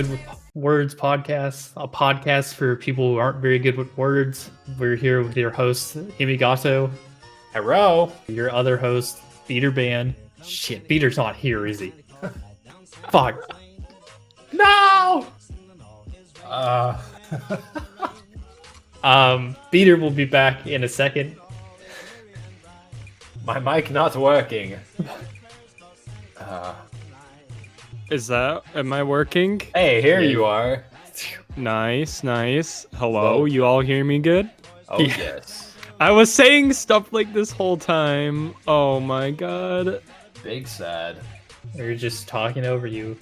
Good with Words podcast, a podcast for people who aren't very good with words. We're here with your host, Himegoto, Hello. your other host, BeterBan. Shit, Beater's not here, is he? Fuck. No. Beater will be back in a second. My mic not working. Am I working? Hey, here you are. Nice. Hello, Whoa. you all hear me good? Oh, Yeah. yes. I was saying stuff like this whole time. Oh my god. Big sad. We're just talking over you.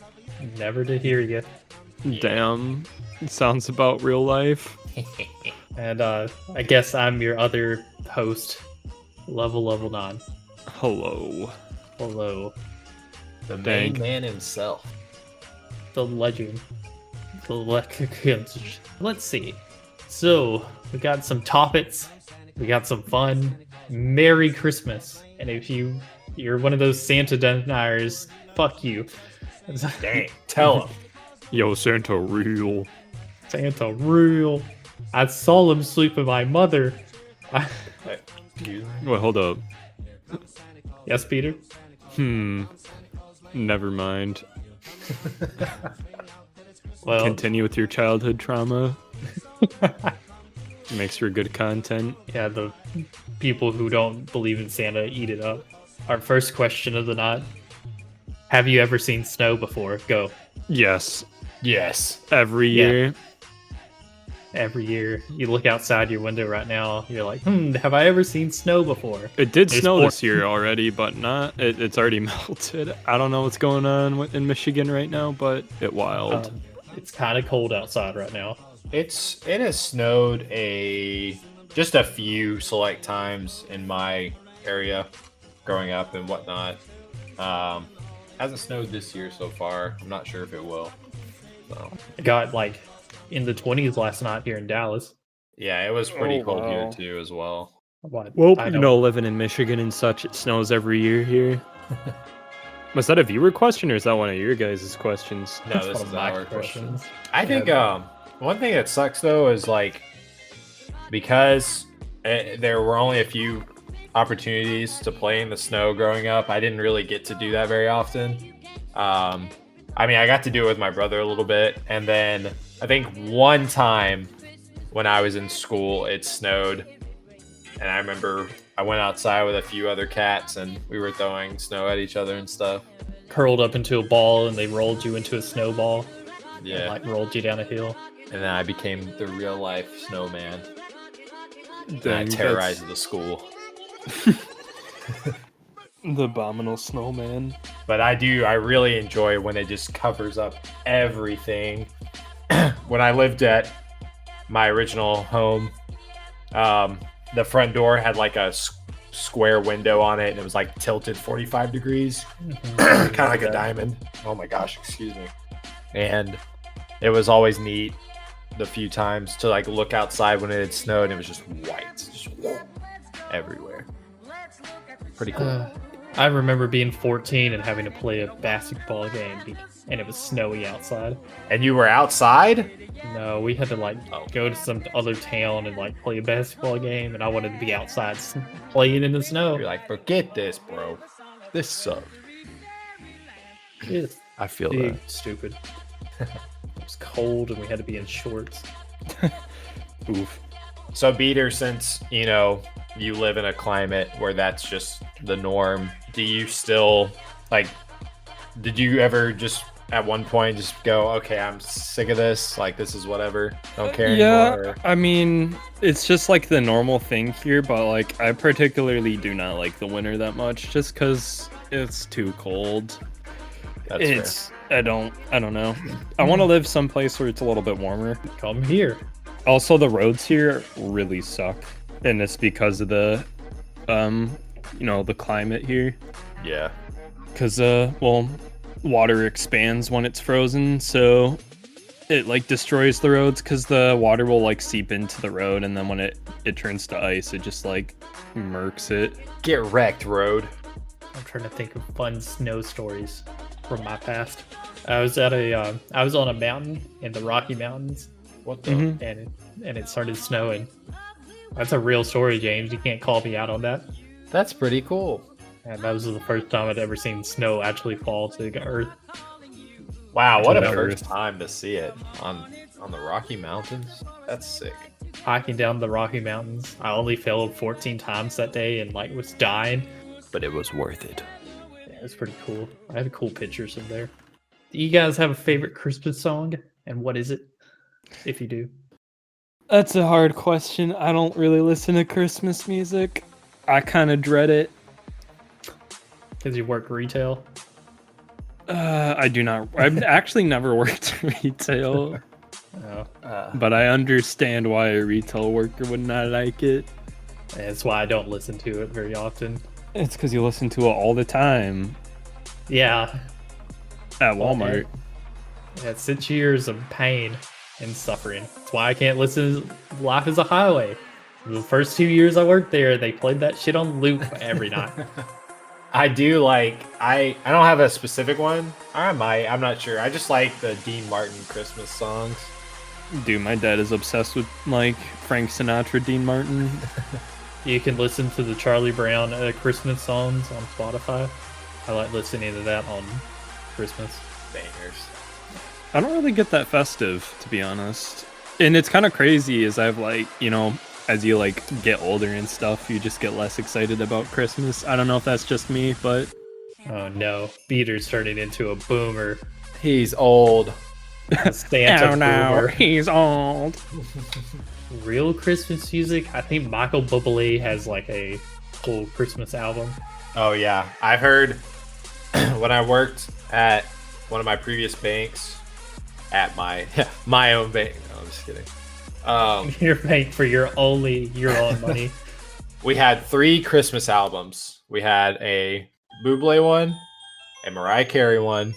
Never to hear you. Damn. It sounds about real life. And I guess I'm your other host, Level 9. Hello. Hello. The main Dang. man himself. The legend. Let's see. So, we got some topics. We got some fun. Merry Christmas. And if you're one of those Santa deniers, fuck you. Dang. Tell him. Yo, Santa real. Santa real. I saw him sleep with my mother. Excuse me. Wait, hold up. Yes, Peter? Never mind. Well, Continue with your childhood trauma. Makes for good content. yeah, the people who don't believe in Santa eat it up. Our first question of the night. Have you ever seen snow before? Go. Yes. Yes. Every Yeah. year. Every year, you look outside your window right now, you're like, have I ever seen snow before? It did It's snow four- this year already, but it's already melted. I don't know what's going on in Michigan right now, but it wild. It's kind of cold outside right now. It has snowed just a few select times in my area growing up and whatnot. Hasn't snowed this year so far. I'm not sure if it will. So It got like in the 20s last night here in Dallas. yeah, it was pretty Oh, cold here wow. too as well. What? Well, I you don't- know, living in Michigan and such, it snows every year here. Was that a viewer question or is that one of your guys' questions? No, That's this one is of my our question. questions. I think one thing that sucks though is like because there were only a few opportunities to play in the snow growing up. I didn't really get to do that very often. I mean, I got to do it with my brother a little bit, and then I think one time when I was in school, it snowed, and I remember I went outside with a few other cats, and we were throwing snow at each other and stuff. Curled up into a ball and they rolled you into a snowball. And, Yeah, like rolled you down a hill. and then I became the real life snowman. And I Dang, terrorized the school. the abominable snowman. But I really enjoy when it just covers up everything. When I lived at my original home, the front door had like a square window on it, and it was like tilted 45 degrees, kind of like a diamond. Oh my gosh, excuse me. And it was always neat the few times to like look outside when it had snowed, and it was just white, just everywhere. Pretty cool. I remember being 14 and having to play a basketball game, and it was snowy outside. And you were outside? No, we had to like go to some other town and like play a basketball game, and I wanted to be outside playing in the snow. You're like, forget this, bro. This sucks. It's I feel big, that. stupid. It was cold, and we had to be in shorts. Oof. So, Beater, since you live in a climate where that's just the norm, do you still did you ever just at one point just go, okay, I'm sick of this, like this is whatever, don't care anymore? Yeah, I mean, it's just like the normal thing here, but like I particularly do not like the winter that much just because it's too cold. That's I don't know. I want to live someplace where it's a little bit warmer. Come here. Also, the roads here really suck, and it's because of the the climate here. fair. Yeah. Because water expands when it's frozen, so it like destroys the roads because the water will like seep into the road, and then when it turns to ice, it just like murks it. Get wrecked, road. I'm trying to think of fun snow stories. from my past. I was on a mountain in the Rocky Mountains, What the? Mhm. and it started snowing. That's a real story, James. You can't call me out on that. That's pretty cool. And that was the first time I'd ever seen snow actually fall to the earth. Wow, what a To the first earth. time to see it on the Rocky Mountains. That's sick. Hiking down the Rocky Mountains, I only fell 14 times that day and like was dying. But it was worth it. Yeah, it was pretty cool. I have cool pictures in there. Do you guys have a favorite Christmas song? And what is it? If you do. That's a hard question. I don't really listen to Christmas music. I kind of dread it. Because you work retail. I do not. I've actually never worked retail, Oh, but I understand why a retail worker would not like it. that's why I don't listen to it very often. It's because you listen to it all the time Yeah, at Walmart. yeah, 6 years of pain and suffering. That's why I can't listen to Life is a Highway. The first 2 years I worked there, they played that shit on loop every night. I do like I don't have a specific one. I might. I'm not sure. I just like the Dean Martin Christmas songs. Dude, my dad is obsessed with like Frank Sinatra, Dean Martin. You can listen to the Charlie Brown Christmas songs on Spotify. I like listening to that on Christmas. Bangers. I don't really get that festive, to be honest. And it's kind of crazy as I've like, as you like get older and stuff, you just get less excited about Christmas. I don't know if that's just me, but Oh no, Peter's turning into a boomer. He's old. Santa boomer. he's old. Real Christmas music? I think Michael Bublé has like a full Christmas album. Oh yeah, I've heard when I worked at one of my previous banks, at my own bank. No, I'm just kidding. You're paying for your own money. We had 3 Christmas albums. We had a Bublé one, a Mariah Carey one,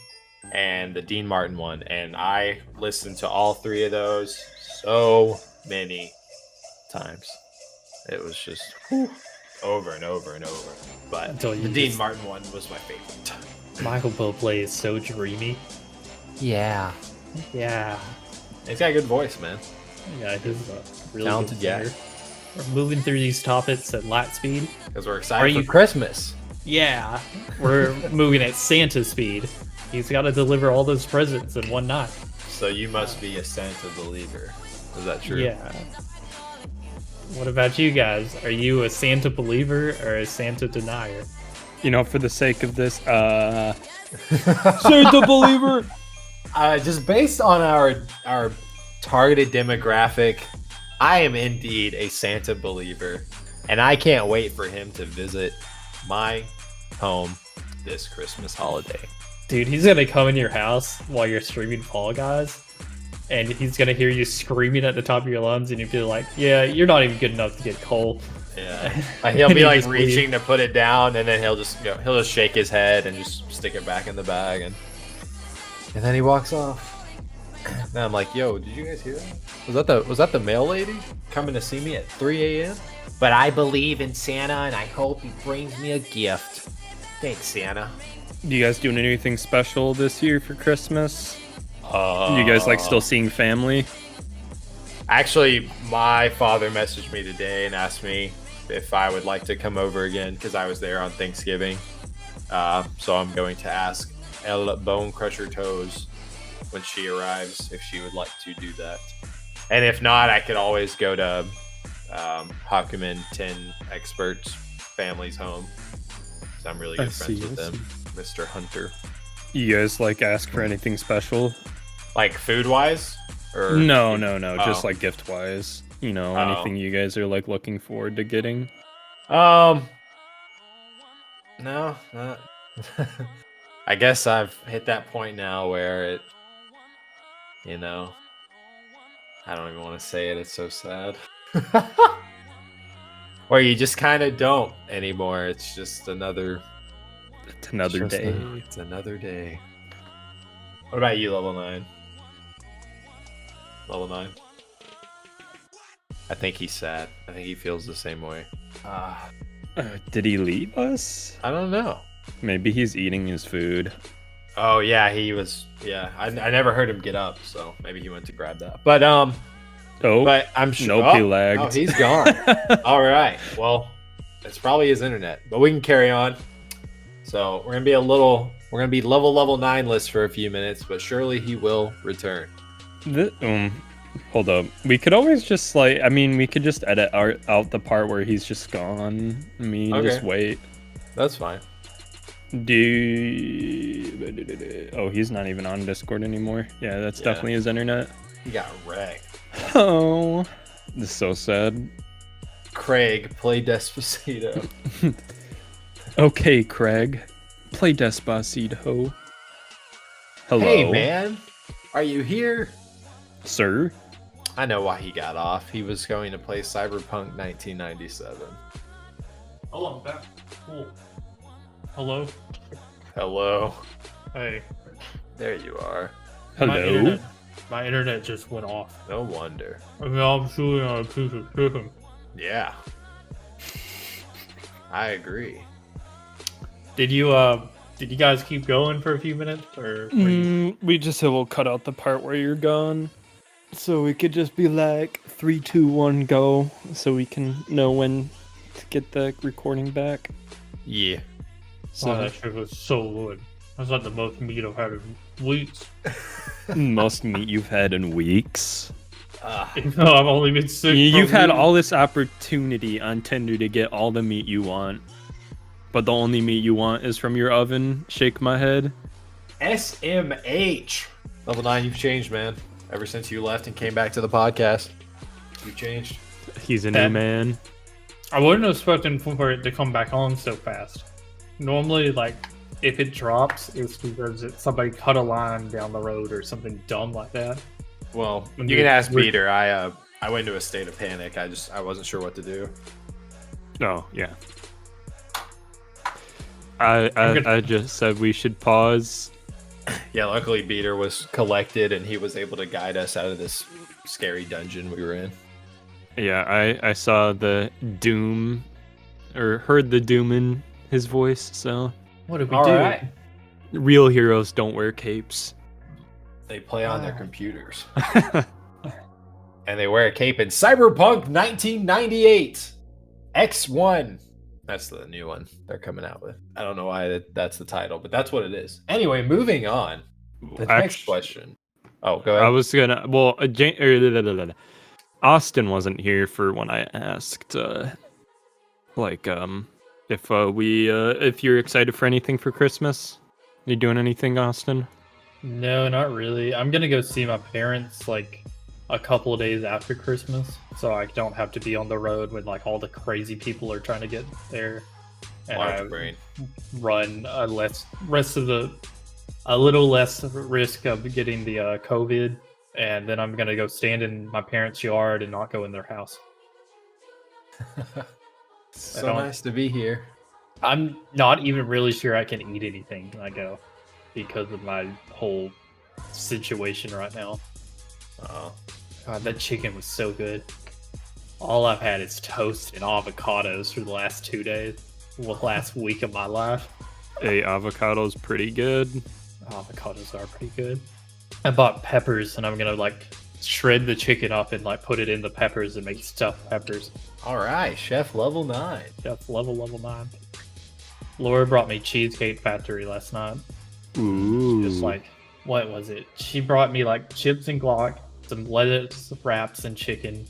and the Dean Martin one. And I listened to all 3 of those so many times. It was just over and over and over. But Until you the Dean just- Martin one was my favorite. Michael Bublé is so dreamy. Yeah. Yeah. He's got a good voice, man. Yeah, he's a really Talented good singer. We're moving through these topics at light speed. Because we're Are excited you- for Christmas. Yeah, we're moving at Santa speed. He's got to deliver all those presents in one night. So you must be a Santa believer. Is that true? Yeah. What about you guys? Are you a Santa believer or a Santa denier? For the sake of this, Santa believer. Just based on our targeted demographic, I am indeed a Santa believer, and I can't wait for him to visit my home this Christmas holiday. Dude, he's gonna come in your house while you're streaming Fall Guys, and he's gonna hear you screaming at the top of your lungs, and you'll be like, "Yeah, you're not even good enough to get coal." Yeah, he'll And be you like just reaching leave. to put it down, and then he'll just shake his head and just stick it back in the bag, and then he walks off. Now I'm like, yo, did you guys hear that? Was that the mail lady coming to see me at 3 a.m.? But I believe in Santa, and I hope he brings me a gift. Thanks, Santa. Do you guys doing anything special this year for Christmas? You guys like still seeing family? Actually, my father messaged me today and asked me if I would like to come over again because I was there on Thanksgiving. So I'm going to ask El Bone Crusher Toes when she arrives if she would like to do that. And if not, I could always go to Hakumen 10 Experts family's home. So I'm really I good friends see, with I them. Mr. Hunter. You guys like ask for anything special? Like food-wise? Or No, just Oh. like gift wise. Anything you guys are like looking forward to getting. No, not. I guess I've hit that point now where it, I don't even want to say it. It's so sad. Where you just kind of don't anymore. It's just another It's another day. It's another day. What about you, level 9? Level 9. I think he's sad. I think he feels the same way. Did he leave us? I don't know. Maybe he's eating his food. Oh yeah, he was. Yeah, I never heard him get up, so maybe he went to grab that. But Oh, but I'm sure. nope, he lagged. Oh, he's gone. All right. Well, it's probably his internet, but we can carry on. So we're gonna be level 9 list for a few minutes, but surely he will return. Hold up. We could always just we could just edit out the part where he's just gone. Just wait. That's fine. Oh, he's not even on Discord anymore. Yeah, that's definitely his internet. He got wrecked. Oh, this is so sad. Craig, play Despacito. Okay, Craig, play Despacito. Hello. Hey, man. Are you here? Sir? I know why he got off. He was going to play Cyberpunk 1997. Oh, I'm back. Cool. Hello? Hello. Hey. There you are. Hello? My internet just went off. No wonder. I'm chewing on a piece of chicken. Yeah. I agree. Did you guys keep going for a few minutes, or We just will cut out the part where you're gone, so we could just be like 3, 2, 1, go, so we can know when to get the recording back. Yeah. So that shit was so good. That's like the most meat I've had in weeks. Most meat you've had in weeks. Even though I've only been sick. You've had all this opportunity on Tinder to get all the meat you want, but the only meat you want is from your oven. Shake my head. SMH. Level 9, you've changed, man. Ever since you left and came back to the podcast, you've changed. He's a new man. I wouldn't have expected for it to come back on so fast. Normally, like, if it drops, it's because somebody cut a line down the road or something dumb like that. Well, you can ask Peter. I went into a state of panic. I wasn't sure what to do. Oh, yeah. I just said we should pause. Yeah, luckily Peter was collected and he was able to guide us out of this scary dungeon we were in. Yeah, I saw the doom, or heard the doom in his voice, so... What did we All do? right. Real heroes don't wear capes. They play on their computers. And they wear a cape in Cyberpunk 1998. X1. That's the new one they're coming out with. I don't know why that's the title, but that's what it is. Anyway, moving on. The next question. Oh, go ahead. I was gonna... Well, Austin wasn't here for when I asked, if you're excited for anything for Christmas. You doing anything, Austin? No, not really. I'm gonna go see my parents like a couple of days after Christmas, so I don't have to be on the road when like all the crazy people are trying to get there, and Large brain. run a little less risk of getting the COVID, and then I'm gonna go stand in my parents' yard and not go in their house. So nice to be here. I'm not even really sure I can eat anything when I go because of my whole situation right now. Oh. God, that chicken was so good. All I've had is toast and avocados for the last 2 days. The last week of my life. Hey, avocado's pretty good. Avocados are pretty good. I bought peppers and I'm gonna like shred the chicken up and like put it in the peppers and make stuffed peppers. All right, Chef level 9. Chef level 9. Laura brought me Cheesecake Factory last night. Ooh. Just like, what was it? She brought me like chips and guac, some lettuce wraps and chicken,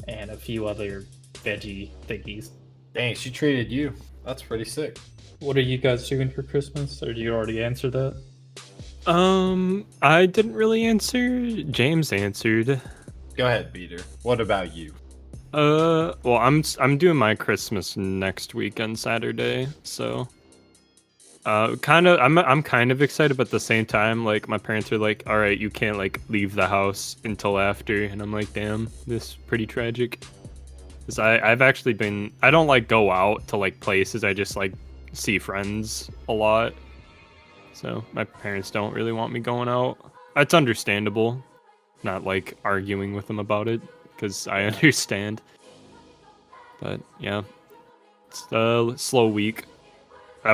and a few other veggie thingies. Dang, she treated you. That's pretty sick. What are you guys doing for Christmas? Or do you already answer that? I didn't really answer. James answered. Go ahead, Peter. What about you? Well, I'm doing my Christmas next week on Saturday, so I'm kind of excited, but at the same time, like my parents are like, all right, you can't like leave the house until after, and I'm like, damn, this is pretty tragic. Cause I've actually been, I don't like go out to like places, I just like see friends a lot. So my parents don't really want me going out. That's understandable. Not like arguing with them about it, because I understand. But yeah, it's a slow week. I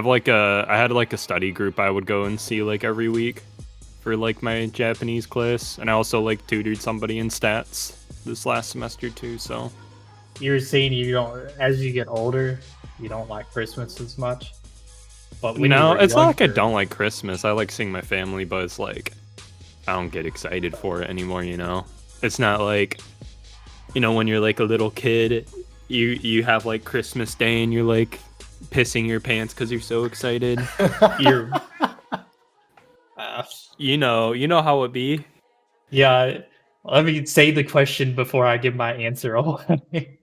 had like a study group I would go and see like every week for like my Japanese class, and I also like tutored somebody in stats this last semester too. So You were saying you don't, as you get older, you don't like Christmas as much. But when you no, were it's not like I younger- don't like Christmas. I like seeing my family, but it's like I don't get excited for it anymore. It's not like when you're like a little kid, you have like Christmas Day and you're like pissing your pants because you're so excited. You're, You know how it be. yeah. Let me say the question before I give my answer away.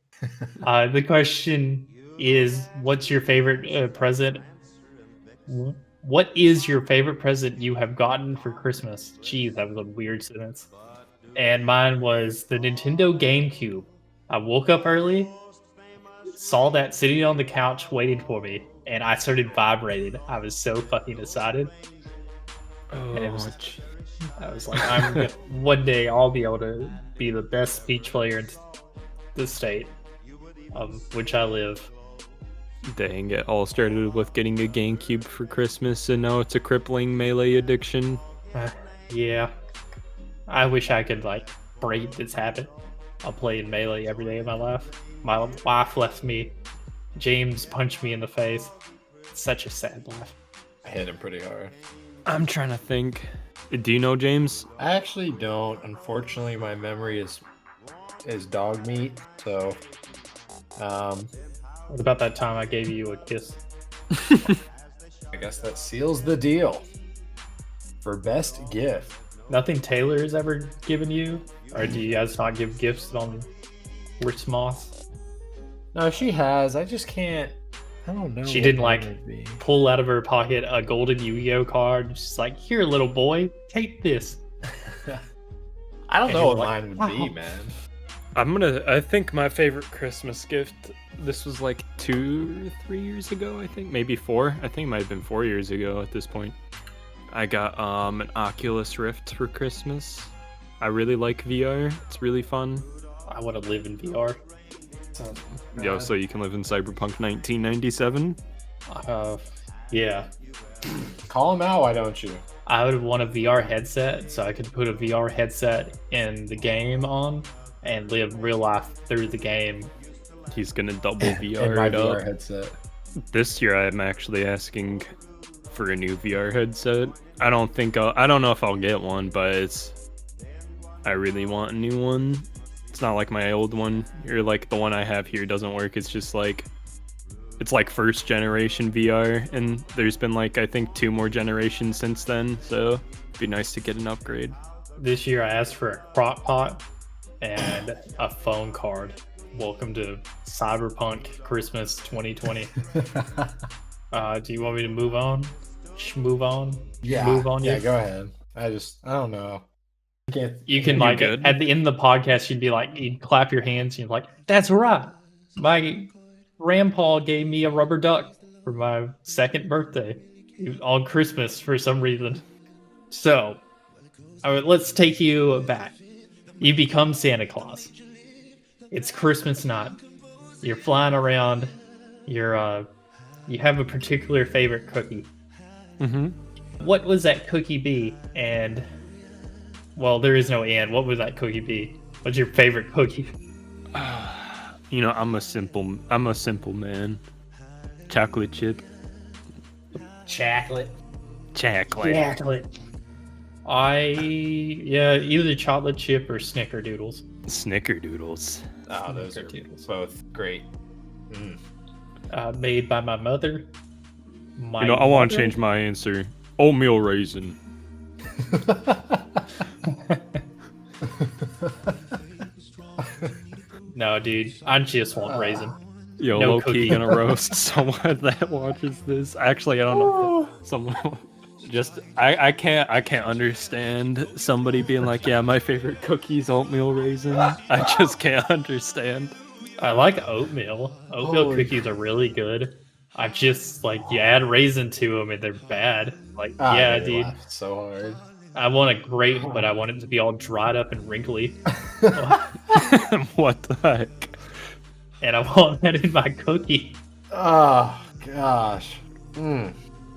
The question is, what's your favorite present? What is your favorite present you have gotten for Christmas? Geez, that was a weird sentence. And mine was the Nintendo GameCube. I woke up early, saw that sitting on the couch waiting for me, and I started vibrating. I was so fucking excited. And it was, I was like, one day I'll be able to be the best Peach player in the state, which I live. Dang, it all started with getting a GameCube for Christmas, and now it's a crippling Melee addiction. Yeah. I wish I could, like, break this habit. I'll play in Melee every day of my life. My wife left me. James punched me in the face. It's such a sad life. I hit him pretty hard. I'm trying to think. Do you know James? I actually don't. Unfortunately, my memory is dog meat. So, What about that time I gave you a kiss? I guess that seals the deal for best gift. Nothing Taylor has ever given you? Or do you guys not give gifts on Xmas? No, she has. I just can't. I don't know. She what didn't, mine like, would be. Pull out of her pocket a golden Yu-Gi-Oh card. She's like, here, little boy, take this. I don't And know you're what like, mine would wow. be, man. I think my favorite Christmas gift, this was like 2 or 3 years ago, I think. Maybe 4. I think it might have been 4 years ago at this point. I got an Oculus Rift for Christmas. I really like VR. It's really fun. I want to live in VR. Yo, so you can live in Cyberpunk 1997? Yeah. Call him out, why don't you? I would want a VR headset so I could put a VR headset in the game on and live real life through the game. He's gonna double In VR my it VR up. headset. This year I'm actually asking for a new VR headset. I don't know if I'll get one, but I really want a new one. It's not like my old one, or like the one I have here doesn't work. It's just like, it's like first generation VR, and there's been like, I think 2 more generations since then, so it'd be nice to get an upgrade. This year I asked for a crock pot and a phone card. Welcome to Cyberpunk Christmas 2020. Do you want me to move on? Move on? Yeah, Move on, yeah, yeah. go ahead. I don't know. You can, You like, good? at the end of the podcast, you'd be like, you'd clap your hands, and you're like, that's right. My grandpa gave me a rubber duck for my 2nd birthday on Christmas for some reason. So, all right, let's take you back. You become Santa Claus. It's Christmas night. You're flying around. You have a particular favorite cookie. Mm-hmm. What was that cookie be? And, well, there is no and. What would that cookie be? What's your favorite cookie? I'm a simple man. Chocolate chip. Chocolate. Chocolate. Either chocolate chip or snickerdoodles. Snickerdoodles. Oh, those are Snickerdoodles. both great. Made by my mother. I want to change my answer. Oatmeal raisin. No, dude, I just want raisin. Yo, No low cookie. key gonna roast someone that watches this. Actually, I don't know. If someone just I can't understand somebody being like, yeah, my favorite cookie's oatmeal raisin. I just can't understand. I like oatmeal. Oatmeal Holy cookies are really good. I just, like, you add raisin to them and they're bad. Like, I yeah, really dude. laughed so hard. I want a grape, but I want it to be all dried up and wrinkly. What the heck? And I want that in my cookie. Oh gosh.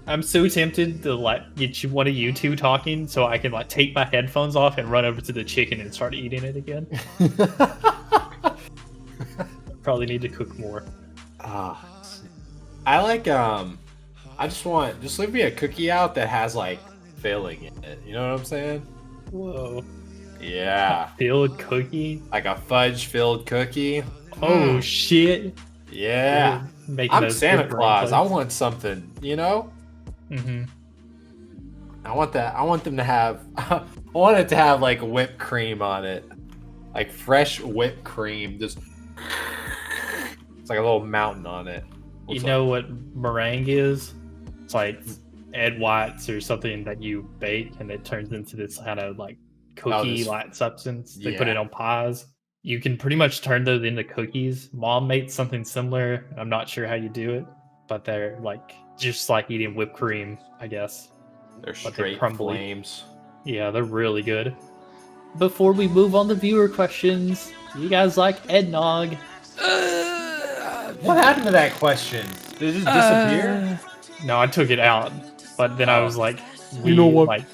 I'm so tempted to like get one of you two talking so I can like take my headphones off and run over to the chicken and start eating it again. Probably need to cook more. I like just leave me a cookie out that has like filling in it. You know what I'm saying? Whoa. Yeah. Filled cookie? Like a fudge filled cookie. Oh shit. Yeah. I'm Santa Claus. I want something, you know? Mm-hmm. I want them to have I want it to have like whipped cream on it. Like fresh whipped cream. Just it's like a little mountain on it. You know what meringue is? It's like Ed White's or something that you bake and it turns into this kind of like cookie-like substance. They put it on pies. You can pretty much turn those into cookies. Mom made something similar. I'm not sure how you do it, but they're like just like eating whipped cream, I guess. They're straight flames. Yeah, they're really good. Before we move on to viewer questions, do you guys like eggnog? What happened to that question? Did it just disappear? No, I took it out, but then I was like, you know what? Like,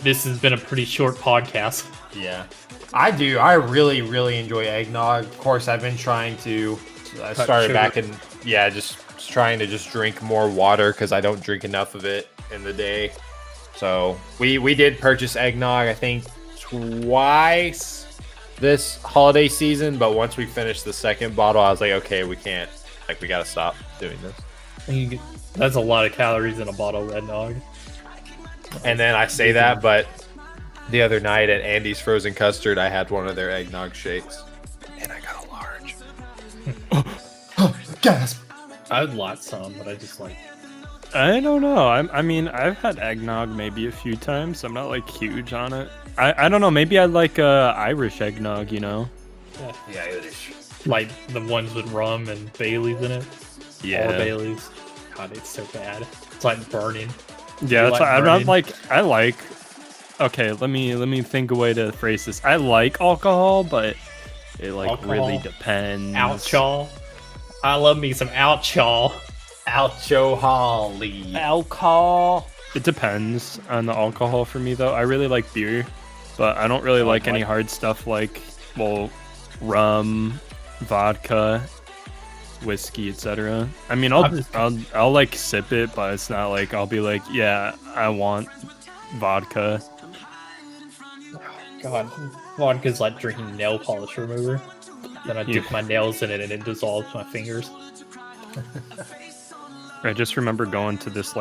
this has been a pretty short podcast. Yeah, I do. I really, really enjoy eggnog. Of course, I've been trying to. I started back in just trying to just drink more water because I don't drink enough of it in the day. So we did purchase eggnog, I think twice this holiday season, but once we finished the second bottle, I was like, okay, we can't. Like, we gotta stop doing this. That's a lot of calories in a bottle of eggnog. And then I say that, but the other night at Andy's Frozen Custard, I had one of their eggnog shakes, and I got a large. Gasp! I'd like some, but I just like. I don't know. I mean, I've had eggnog maybe a few times. I'm not like huge on it. I don't know. Maybe I like Irish eggnog. You know. Yeah, Irish. Like the ones with rum and Baileys in it. Yeah. All Baileys. God, it's so bad. It's like burning. Yeah, I'm not like I like. Okay, let me think a way to phrase this. I like alcohol, but it like really depends. Alcohol. I love me some alcohol. Alcohol. It depends on the alcohol for me though. I really like beer, but I don't really like any hard stuff like rum, vodka, whiskey, etc. I mean, I'll like sip it, but it's not like I'll be like, yeah, I want vodka. God, vodka's like drinking nail polish remover. Then I dip my nails in it and it dissolves my fingers. I just remember going to this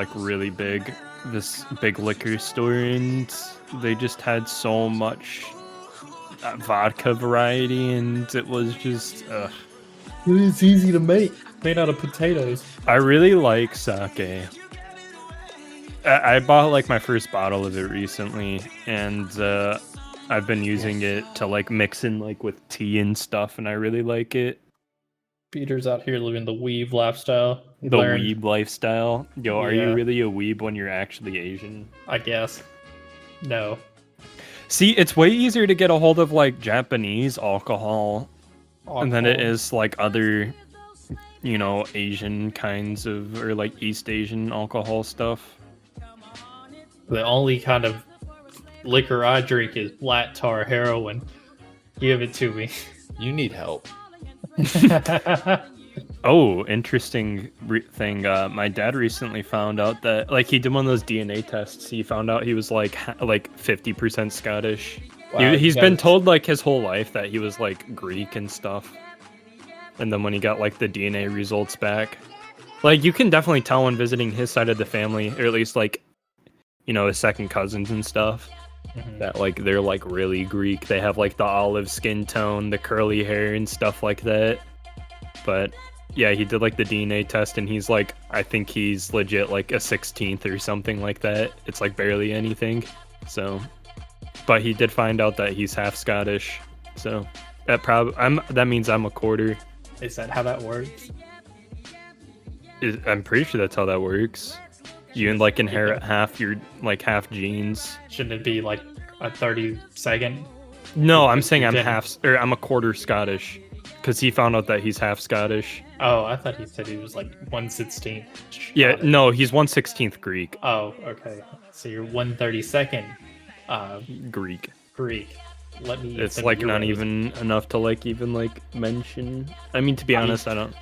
big liquor store and they just had so much vodka variety and it was just it's easy to make, made out of potatoes. I really like sake. I bought like my first bottle of it recently and I've been using it to like mix in like with tea and stuff and I really like it. Peter's out here living the weeb lifestyle. Weeb lifestyle. Yo, are you really a weeb when you're actually Asian? I guess. No. See, it's way easier to get a hold of like Japanese alcohol than it is like other, you know, Asian kinds of or like East Asian alcohol stuff. The only kind of liquor I drink is black tar heroin. Give it to me. You need help. Oh, interesting thing. My dad recently found out that like he did one of those DNA tests. He found out he was like 50% Scottish. Wow, he's been told like his whole life that he was like Greek and stuff. And then when he got like the DNA results back, like you can definitely tell when visiting his side of the family, or at least like, you know, his second cousins and stuff. That like they're like really Greek. They have like the olive skin tone, the curly hair and stuff like that. But yeah, he did like the DNA test and he's like, I think he's legit like a 16th or something like that. It's like barely anything. So, but he did find out that he's half Scottish. So that means I'm a quarter. Is that how that works? I'm pretty sure that's how that works. You like inherit half genes. Shouldn't it be like a 30-second? No, I'm saying I'm a quarter Scottish. because he found out that he's half Scottish. Oh, I thought he said he was like 1/16. Yeah, no, he's 1/16th Greek. Oh, okay. So you're 1/32nd Greek. Greek. Let me. It's some like not euros. even enough to like even like mention. I mean, to be honest, I don't.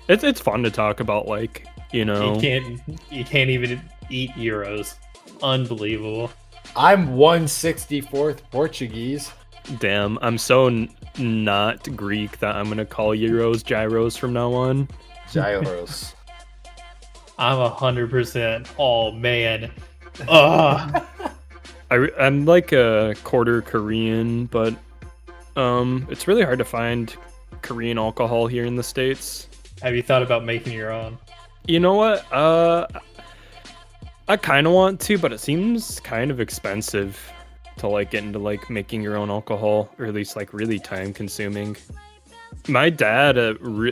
It's fun to talk about, like, you know. You can't even eat euros. Unbelievable. I'm 1/64th Portuguese. Damn, I'm so not Greek that I'm gonna call euros gyros from now on. Gyros. I'm 100%. Oh man. Ugh. I'm like a quarter Korean, but it's really hard to find Korean alcohol here in the States. Have you thought about making your own? You know what? I kind of want to, but it seems kind of expensive to like get into like making your own alcohol, or at least like really time consuming. My dad,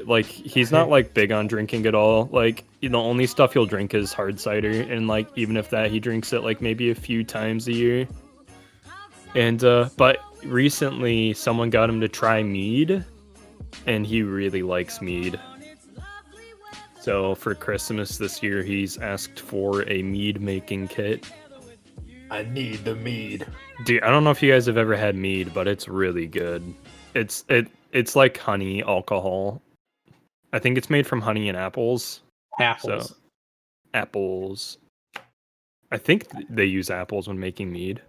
like, he's not like big on drinking at all. Like, the only stuff he'll drink is hard cider, and like even if that, he drinks it like maybe a few times a year. And but recently someone got him to try mead, and he really likes mead. So for Christmas this year, he's asked for a mead making kit. I need the mead. Dude, I don't know if you guys have ever had mead, but it's really good. It's like honey alcohol. I think it's made from honey and apples. Apples. So, apples. I think they use apples when making mead.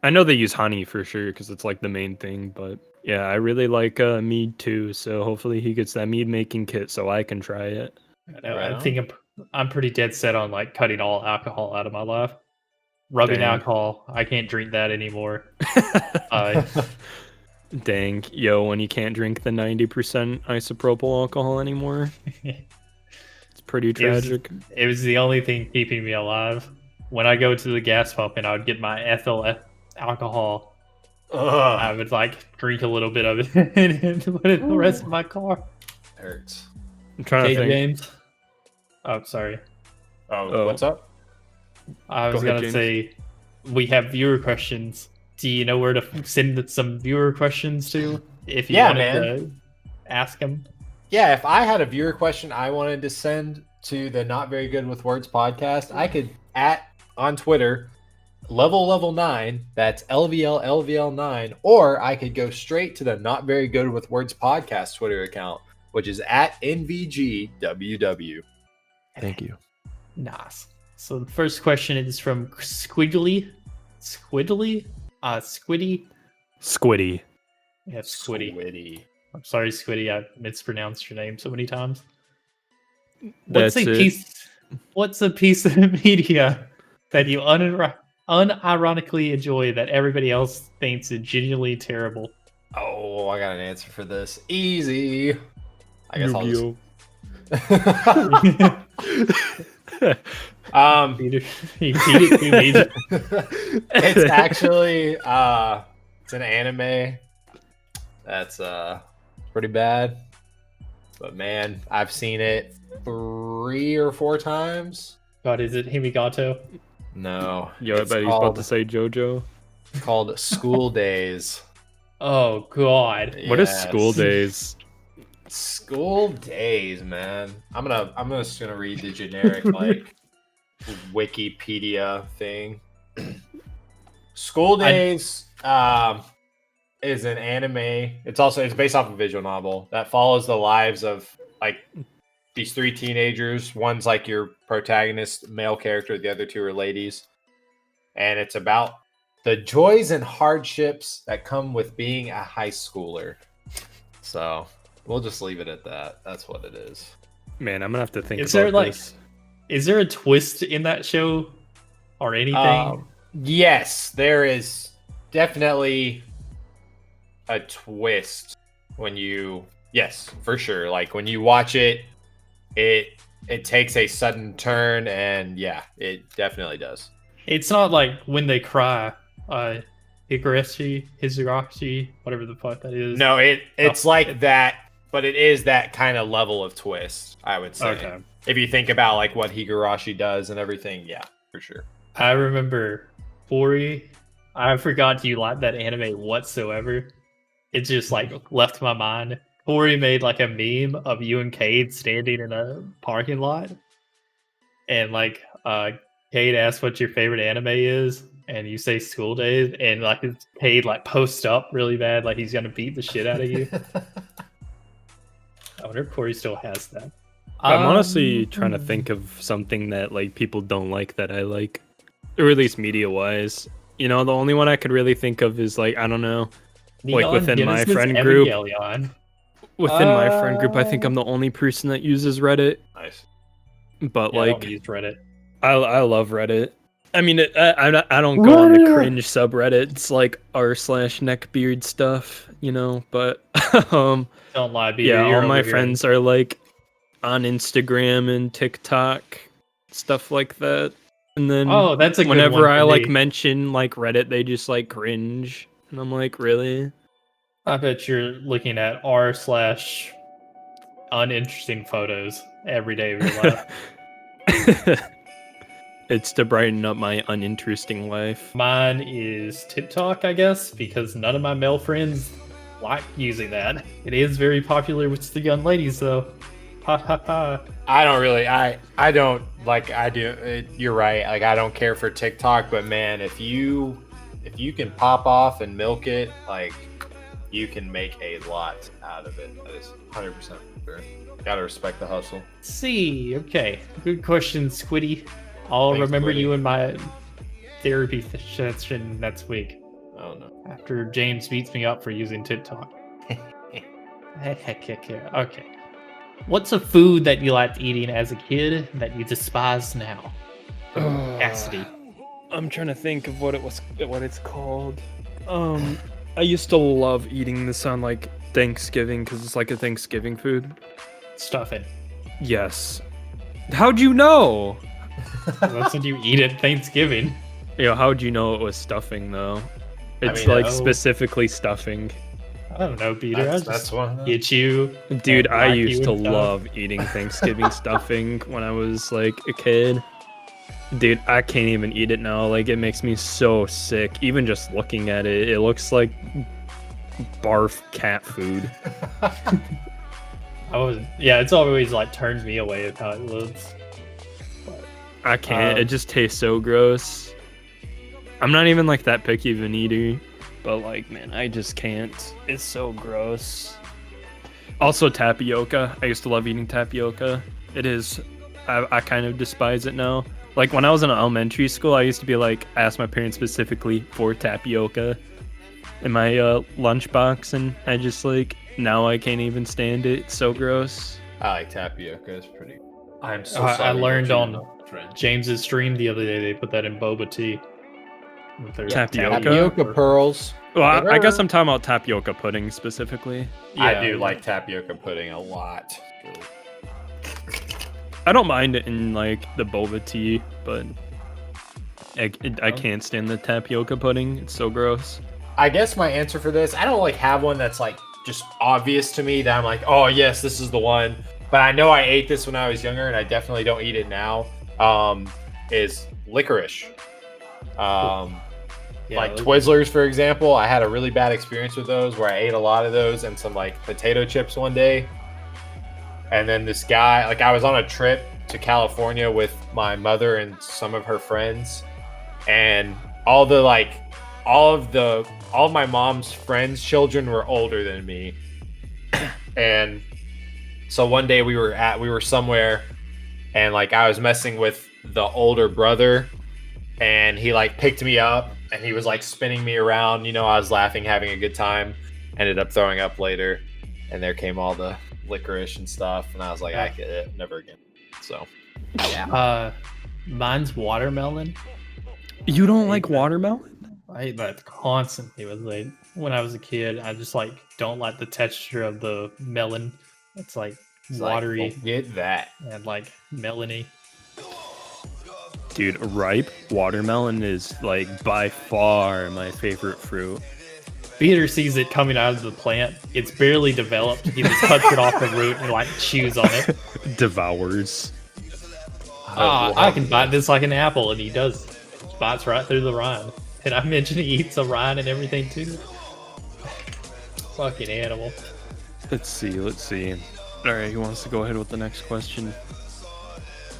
I know they use honey for sure because it's like the main thing, but yeah, I really like mead too. So hopefully he gets that mead making kit so I can try it. I think I'm pretty dead set on like cutting all alcohol out of my life. Rubbing Dang. alcohol, I can't drink that anymore. Dang, yo, when you can't drink the 90% isopropyl alcohol anymore, it's pretty tragic. It was the only thing keeping me alive. When I go to the gas pump and I would get my ethyl alcohol, I would like drink a little bit of it and put it in the rest of my car. Hurts. I'm trying to think. James. Oh, sorry. Oh, what's up? I was Go ahead, gonna James. say we have viewer questions. Do you know where to send some viewer questions to if you wanted to ask them? Yeah, if I had a viewer question I wanted to send to the Not Very Good with Words podcast, I could on Twitter level 9, that's LVL9, or I could go straight to the Not Very Good with Words podcast Twitter account, which is at NVGWW. Thank you. Nice. So the first question is from Squidly. Squiddy? Squiddy. Yeah, Squiddy. Squiddy. I'm sorry, Squiddy. I mispronounced your name so many times. That's it. What's a piece of media that you unironically enjoy that everybody else thinks is genuinely terrible? Oh, I got an answer for this. Easy. I guess I'll just... It's actually it's an anime that's pretty bad, but man, I've seen it 3 or 4 times. God, is it Himegoto? No. Yo, I bet he's about to say JoJo. It's called School Days. Oh God. What is School Days? School Days, man. I'm just gonna read the generic like Wikipedia thing. School Days is an anime. It's based off a visual novel that follows the lives of like these 3 teenagers. One's like your protagonist, male character. The other 2 are ladies, and it's about the joys and hardships that come with being a high schooler. So we'll just leave it at that. That's what it is. Man, I'm gonna have to think Is about there like, this. is there a twist in that show or anything? Yes, there is definitely a twist when you. Yes, for sure. Like when you watch it, it takes a sudden turn, and yeah, it definitely does. It's not like when they cry. Higurashi, whatever the fuck that is. No, it's like that, but it is that kind of level of twist, I would say. Okay. If you think about like what Higurashi does and everything, yeah, for sure. I remember Ori. I forgot you liked that anime whatsoever. It just like left my mind Corey made like a meme of you and Cade standing in a parking lot, and like Cade asks what your favorite anime is, and you say School Days, and like Cade like posts up really bad, like he's gonna beat the shit out of you. I wonder if Corey still has that. I'm honestly trying to think of something that like people don't like that I like, or at least media wise. You know, the only one I could really think of is like, I don't know, like Neon within my Genesis friend group. Evangelion. Within my friend group, I think I'm the only person that uses Reddit. Nice. But Yeah, I like, don't use Reddit. I love Reddit. I mean, I don't go on the cringe subreddits like r/neckbeard stuff, you know. But Don't lie, Beater. yeah, you're all my over here. friends are like on Instagram and TikTok, stuff like that. And then Oh, that's a good whenever one for I like me. mention like Reddit, they just like cringe, and I'm like, really? I bet you're looking at r/uninteresting photos every day of your life. It's to brighten up my uninteresting life. Mine is TikTok, I guess, because none of my male friends like using that. It is very popular with the young ladies, though. Ha ha ha. I don't really. I don't like. I do. You're right. Like I don't care for TikTok, but man, if you can pop off and milk it, like you can make a lot out of it. That is 100% sure. Gotta respect the hustle. Let's see. Okay. Good question, Squiddy. I'll Thanks, remember Squiddy. you in my therapy session next week Oh no. after James beats me up for using TikTok. Heck, yeah. Okay. What's a food that you liked eating as a kid that you despise now? Cassidy. I'm trying to think of what it's called. I used to love eating this on like Thanksgiving because it's like a Thanksgiving food. Stuffing. Yes. How'd you know? That's what you eat at Thanksgiving. Yeah, how'd you know it was stuffing though? It's mean, like oh. specifically stuffing. I don't know, Peter. I That's just one. get you. Dude, and I whack you used to and stuff. love eating Thanksgiving stuffing when I was like a kid. Dude, I can't even eat it now. Like, it makes me so sick. Even just looking at it, it looks like barf cat food. It's always like turned me away of how it looks. I can't. It just tastes so gross. I'm not even like that picky of an eater, but like, man, I just can't. It's so gross. Also, tapioca. I used to love eating tapioca. It is. I kind of despise it now. Like when I was in elementary school, I used to be like, ask my parents specifically for tapioca in my lunchbox, and I just like now I can't even stand it. It's so gross. I like tapioca. It's pretty. I'm so I sorry. learned you're on a friend. James's stream the other day. They put that in boba tea. With their Tapioca? Tapioca pearls. Well, I guess I'm talking about tapioca pudding specifically. I Yeah. do like tapioca pudding a lot. I don't mind it in like the boba tea, but I can't stand the tapioca pudding. It's so gross. I guess my answer for this, I don't like have one that's like just obvious to me that I'm like, oh yes, this is the one. But I know I ate this when I was younger, and I definitely don't eat it now. Is licorice. Like Twizzlers, for example. I had a really bad experience with those where I ate a lot of those and some like potato chips one day. And then this guy, like I was on a trip to California with my mother and some of her friends, and all of my mom's friends' children were older than me. And so one day we were somewhere, and like I was messing with the older brother, and he like picked me up and he was like spinning me around. You know, I was laughing, having a good time. Ended up throwing up later, and there came all the licorice and stuff, and I was like, I get it, never again. So yeah. Mine's watermelon. You don't like watermelon? I ate that constantly when I was a kid. I just like don't like the texture of the melon. It's like watery Get that. and like melony. Dude, ripe watermelon is like by far my favorite fruit. Peter sees it coming out of the plant. It's barely developed. He just cuts it off the root and like chews on it. Devours. I can bite this like an apple, and he does. Bites right through the rind. And I mentioned he eats a rind and everything too. Fucking animal. Let's see. All right, who wants to go ahead with the next question?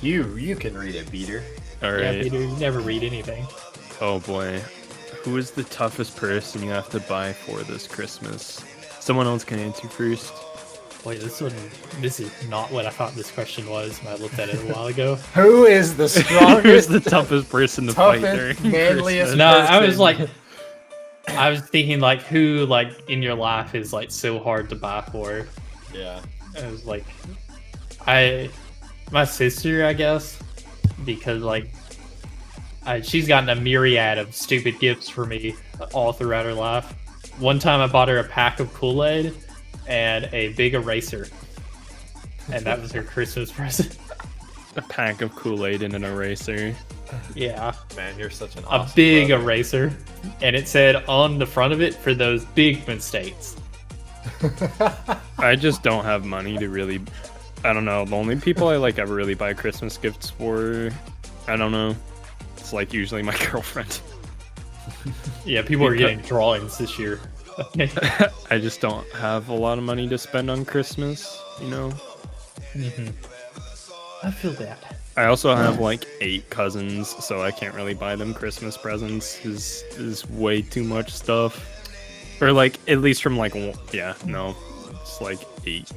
You can read it, Beater. All Yeah, right. Peter, you never read anything. Oh boy. Who is the toughest person you have to buy for this Christmas? Someone else can answer first. Wait, this is not what I thought this question was when I looked at it a while ago. Who is the Who's strongest, the toughest person to fight during toughest, manliest Christmas? No, I was person? like, I was thinking like who like in your life is like so hard to buy for. Yeah. I was like, my sister, I guess, because like, she's gotten a myriad of stupid gifts for me all throughout her life. One time I bought her a pack of Kool-Aid and a big eraser, and that was her Christmas present. A pack of Kool-Aid and an eraser. Yeah, Man, you're such an a awesome big brother. eraser, and it said on the front of it, for those big mistakes. I just don't have money to really. I don't know. The only people I like ever really buy Christmas gifts for, I don't know. It's like usually my girlfriend. Yeah, people are getting drawings this year. I just don't have a lot of money to spend on Christmas, you know? I feel that. I also have like 8 cousins, so I can't really buy them Christmas presents. Is way too much stuff. Or like, at least from like, yeah, no. It's like 8.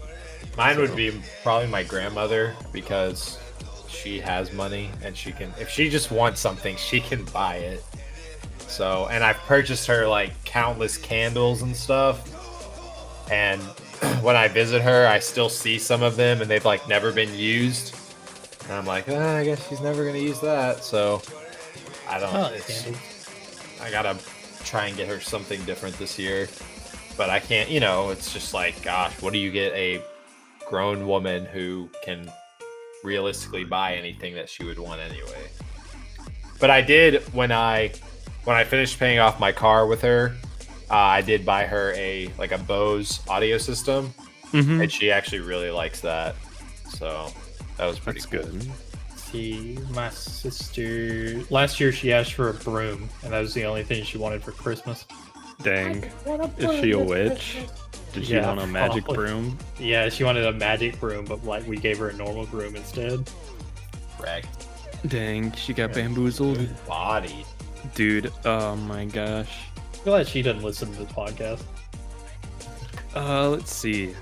Mine would be probably my grandmother, because she has money and she can, if she just wants something, she can buy it. So, and I've purchased her like countless candles and stuff. And when I visit her, I still see some of them and they've like never been used. And I'm like, I guess she's never gonna use that. So I don't. Oh, I gotta try and get her something different this year. But I can't. You know, it's just like, gosh, what do you get a grown woman who can realistically buy anything that she would want anyway? But I did when I finished paying off my car with her. I did buy her a Bose audio system, and she actually really likes that. So that was pretty cool. Good. See, my sister last year she asked for a broom, and that was the only thing she wanted for Christmas. Dang. Is she a witch? Did she want a magic probably. broom? Yeah, she wanted a magic broom, but like we gave her a normal broom instead. Rag. Dang, she got bamboozled. Body. Dude, oh my gosh. I'm glad she doesn't listen to this podcast. Let's see.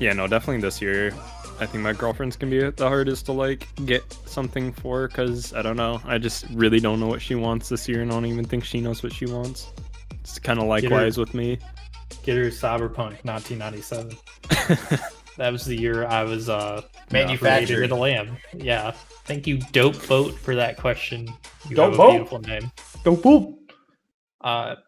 Yeah, no, definitely this year. I think my girlfriend's gonna be the hardest to like get something for, because I don't know. I just really don't know what she wants this year, and I don't even think she knows what she wants. It's kind of likewise with me. Get her Cyberpunk 1997. That was the year I was Manufactured. created in the lamb. Yeah. Thank you, Dope Boat, for that question. You Dope have Boat? a beautiful name. Dope Boat.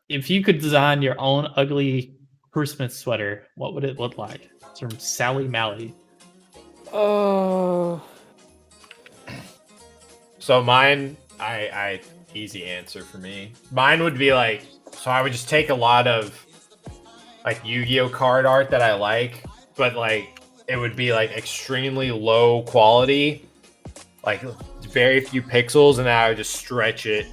If you could design your own ugly Christmas sweater, what would it look like? It's from Sally Malley. So mine, I easy answer for me. Mine would be like, so I would just take a lot of like Yu-Gi-Oh card art that I like, but like it would be like extremely low quality, like very few pixels, and I would just stretch it,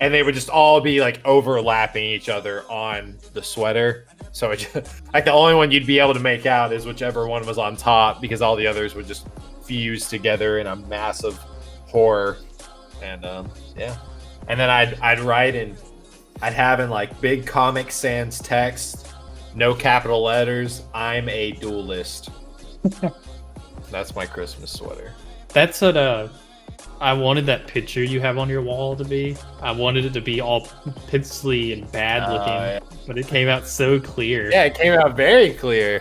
and they would just all be like overlapping each other on the sweater. So it just, like the only one you'd be able to make out is whichever one was on top, because all the others would just fuse together in a massive horror. And yeah, and then I'd write in, I'd have in like big Comic Sans text, no capital letters, I'm a duelist. That's my Christmas sweater. That's what I wanted that picture you have on your wall to be. I wanted it to be all pixely and bad looking, Yeah. but it came out so clear. Yeah, it came out very clear.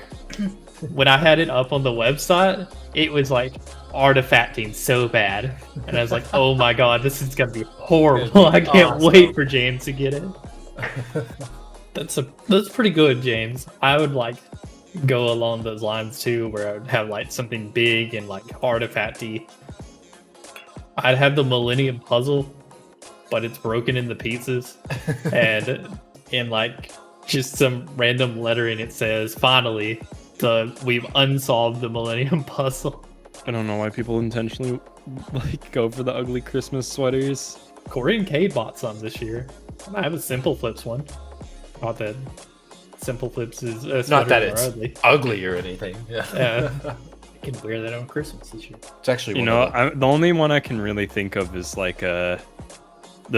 When I had it up on the website, it was like artifacting so bad, and I was like, "Oh my god, this is gonna be horrible! I can't Awesome. wait for James to get it." That's pretty good, James. I would like go along those lines too, where I would have like something big and like artifacty. I'd have the Millennium Puzzle, but it's broken into pieces, and in like just some random lettering it says, "Finally, we've unsolved the Millennium Puzzle." I don't know why people intentionally like go for the ugly Christmas sweaters. Corey and Cade bought some this year. I have a Simple Flips one. Not that Simple Flips is Not that more it's ugly. ugly or anything. Yeah. I can wear that on Christmas this year. It's actually You one know, of the- the only one I can really think of is like the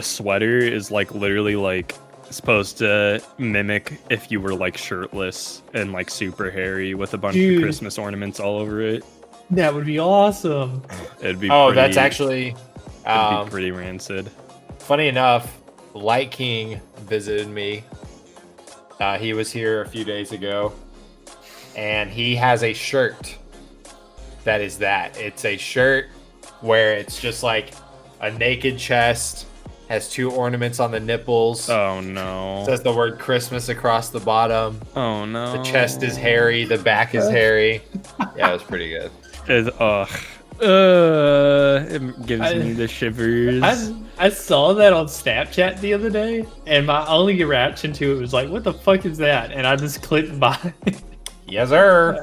sweater is like literally like supposed to mimic if you were like shirtless and like super hairy with a bunch Dude. of Christmas ornaments all over it. That would be awesome. It'd be Oh, pretty, that's actually it'd be pretty rancid. funny enough. Light King visited me. He was here a few days ago, and he has a shirt that is that. It's a shirt where it's just like a naked chest, has 2 ornaments on the nipples. Oh no. Says the word Christmas across the bottom. Oh no. The chest is hairy, the back is hairy. Yeah, it was pretty good. It gives me the shivers. I saw that on Snapchat the other day, and my only reaction to it was like, "What the fuck is that?" And I just clicked by. Yes, sir.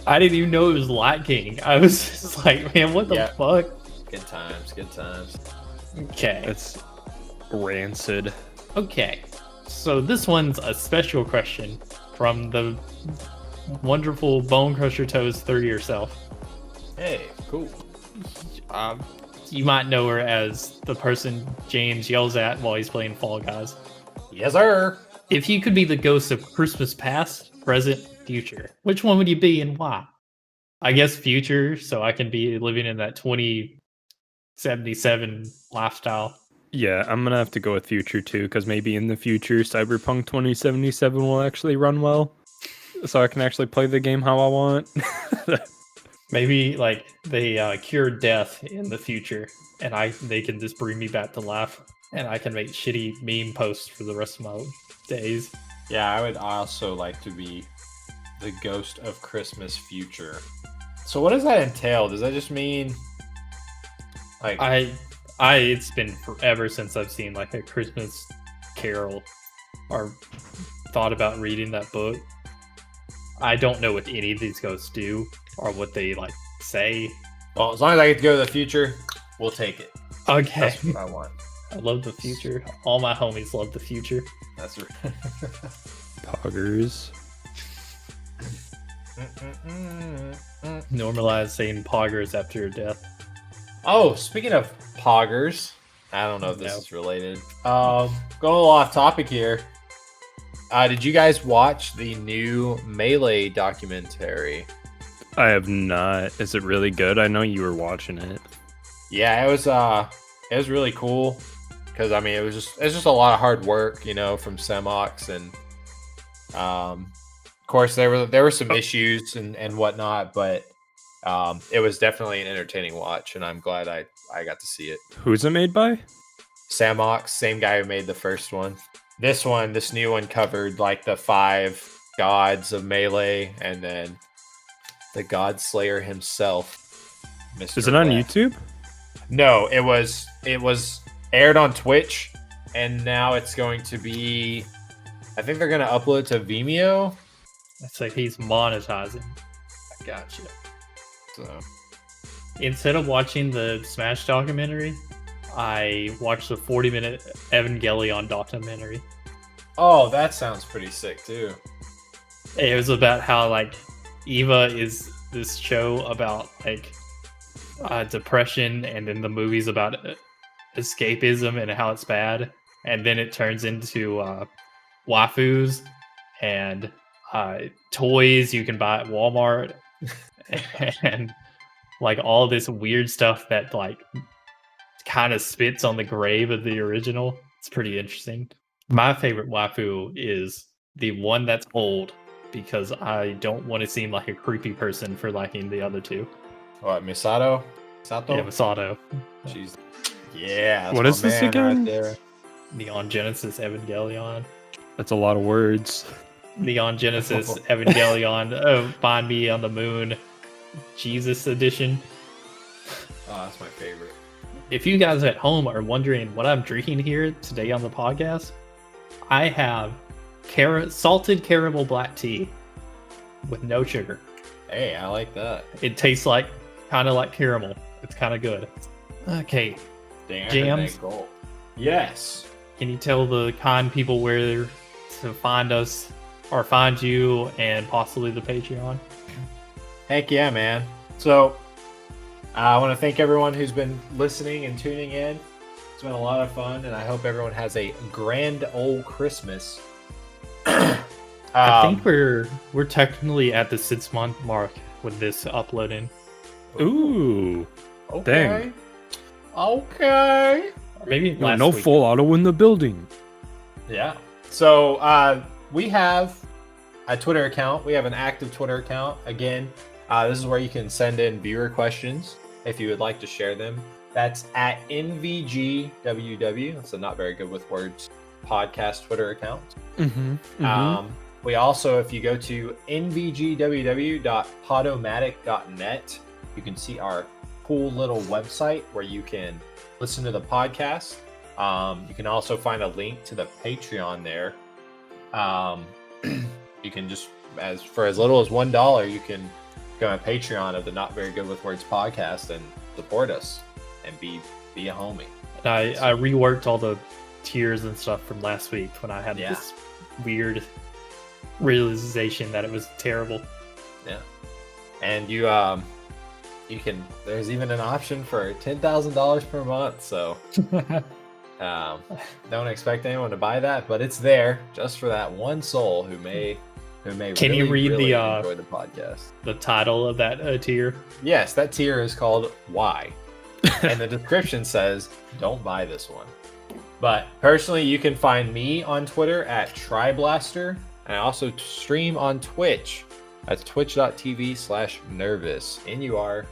I didn't even know it was Light King. I was just like, "Man, what the Yeah. fuck?" Good times, good times. Okay. It's rancid. Okay, so this one's a special question from the wonderful Bone Crusher Toes 30 herself. Hey, cool. You might know her as the person James yells at while he's playing Fall Guys. Yes, sir. If you could be the ghost of Christmas past, present, future, which one would you be and why? I guess future, so I can be living in that 2077 lifestyle. Yeah, I'm gonna have to go with future too, because maybe in the future Cyberpunk 2077 will actually run well, so I can actually play the game how I want. Maybe like they cure death in the future, and they can just bring me back to life, and I can make shitty meme posts for the rest of my days. Yeah, I would also like to be the ghost of Christmas future. So what does that entail? Does that just mean like It's been forever since I've seen like a Christmas Carol or thought about reading that book. I don't know what any of these ghosts do or what they like say. well, as long as I get to go to the future, we'll take it. Okay. That's what I want. I love the future. All my homies love the future. That's right. Poggers. Normalize saying poggers after your death. Oh, speaking of poggers, I don't know if this No. is related. Going a little off topic here. Did you guys watch the new Melee documentary? I have not. Is it really good? I know you were watching it. Yeah, it was really cool because I mean it's just a lot of hard work, you know, from Semox, and of course there were some issues and whatnot, but it was definitely an entertaining watch, and I'm glad I got to see it. Who's it made by? Samox, same guy who made the first one. This new one covered like the 5 gods of Melee, and then the God Slayer himself. Mr. Is it on Rat. YouTube? No, it was aired on Twitch, and now it's going to be. I think they're gonna upload it to Vimeo. It's like he's monetizing. I gotcha. So Instead of watching the Smash documentary, I watched the 40-minute Evangelion documentary. oh, that sounds pretty sick too. It was about how like Eva is this show about like depression, and then the movie's about escapism and how it's bad, and then it turns into waifus and toys you can buy at Walmart and like all this weird stuff that like kind of spits on the grave of the original. It's pretty interesting. My favorite waifu is the one that's old, because I don't want to seem like a creepy person for liking the other two. What, Misato? Sato? Yeah, Masato. She's yeah. What that's is my this man again? Right there. Neon Genesis Evangelion. That's a lot of words. Neon Genesis Evangelion. Find Me on the Moon. Jesus Edition. Oh, that's my favorite. If you guys at home are wondering what I'm drinking here today on the podcast, I have salted caramel black tea with no sugar. Hey, I like that. It tastes like kind of like caramel. It's kind of good. Okay, Dang, Jams? Gold. Yes. can you tell the kind people where to find us or find you and possibly the Patreon. Heck yeah, man. So I want to thank everyone who's been listening and tuning in. It's been a lot of fun, and I hope everyone has a grand old Christmas. I think we're technically at the 6-month mark with this uploading. Ooh. Okay. Okay. Or maybe last No week. full auto in the building. Yeah. So we have a Twitter account. We have an active Twitter account. Again, this is where you can send in viewer questions if you would like to share them. That's at NVGWW. That's a not very good with words podcast Twitter account. We also, if you go to nvgww.podomatic.net, you can see our cool little website where you can listen to the podcast. You can also find a link to the Patreon there. You can just, for as little as $1, you can go on Patreon of the Not Very Good with Words podcast and support us and be a homie. And I reworked all the tiers and stuff from last week when I had this weird realization that it was terrible. Yeah. And you can, there's even an option for $10,000 per month, so don't expect anyone to buy that, but it's there just for that one soul who may Can really, you read really the enjoy the podcast. the title of that tier? Yes, that tier is called Why. And the description says, don't buy this one. But personally, you can find me on Twitter at TryBlaster. And I also stream on Twitch. That's twitch.tv/nervous. NURVUS.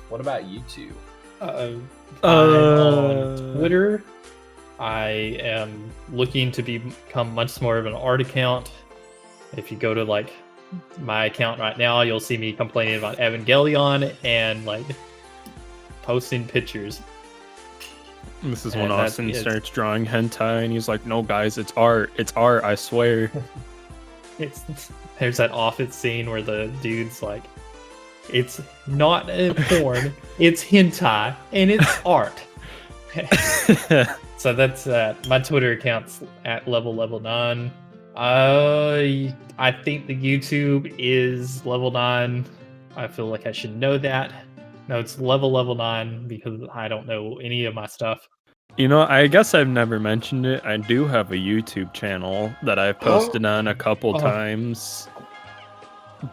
What about you two? I'm on Twitter. I am looking to become much more of an art account. If you go to like my account right now, you'll see me complaining about Evangelion and like posting pictures. This is when Austin starts drawing hentai and he's like, no guys, it's art, I swear. There's that office scene where the dude's like, it's not a porn, it's hentai and it's art. So that's my Twitter account's at level 9. I think the YouTube is level 9. I feel like I should know that. No, it's level 9 because I don't know any of my stuff. You know, I guess I've never mentioned it. I do have a YouTube channel that I've posted on a couple times.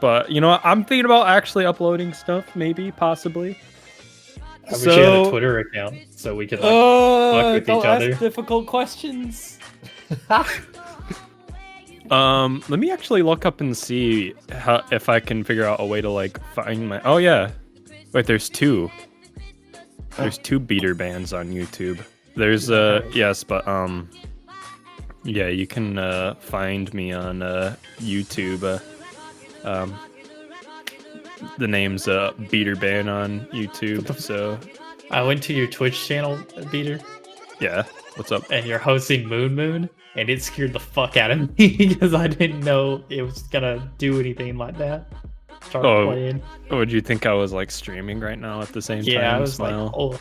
But, you know, I'm thinking about actually uploading stuff, maybe, possibly. I wish you had a Twitter account so we could like fuck with each other. Difficult questions. Let me actually look up and see if I can figure out a way to like find my. Oh yeah, wait. There's two. There's two BeterBans on YouTube. There's yes, but yeah, you can find me on YouTube. The name's BeterBan on YouTube. So I went to your Twitch channel, Beater. Yeah, what's up? And you're hosting Moon, and it scared the fuck out of me because I didn't know it was gonna do anything like that. Start playing. Would you think I was like streaming right now at the same time? Yeah, I was like, oh,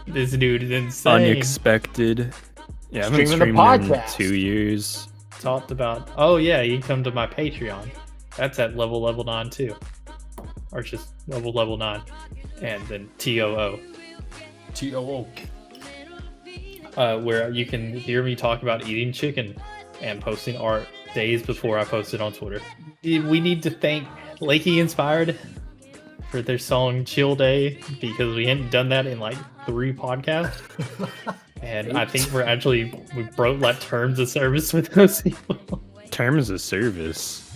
this dude is insane. Unexpected. Yeah, I've been Streaming streaming the in podcast. 2 years. Talked about. Oh yeah, you can come to my Patreon. That's at level 9 too, or just level 9, and then TOO. Where you can hear me talk about eating chicken and posting art days before I post it on Twitter. We need to thank Lakey Inspired for their song Chill Day because we hadn't done that in like 3 podcasts. And I think we broke like terms of service with those people. Terms of service.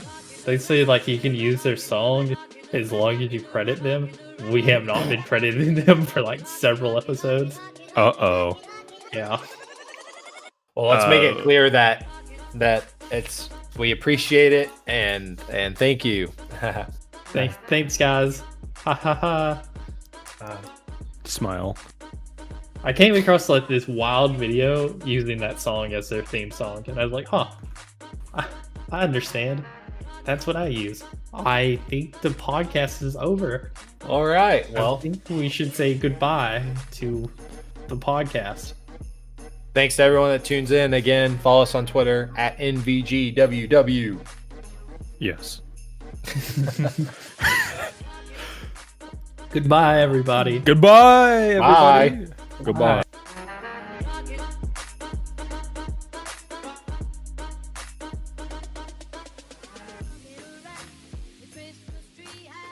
They say like you can use their song as long as you credit them. We have not been crediting them for like several episodes. Uh-oh. Yeah. Well, let's make it clear that it's we appreciate it and thank you. Thanks, guys. Ha ha ha. Smile. I came across like this wild video using that song as their theme song, and I was like, huh, I understand. That's what I use. I think the podcast is over. All right. Well, I think we should say goodbye to the podcast. Thanks to everyone that tunes in. Again, follow us on Twitter at NVGWW. Yes. Goodbye, everybody. Goodbye, everybody. Bye. Goodbye. The Christmas tree has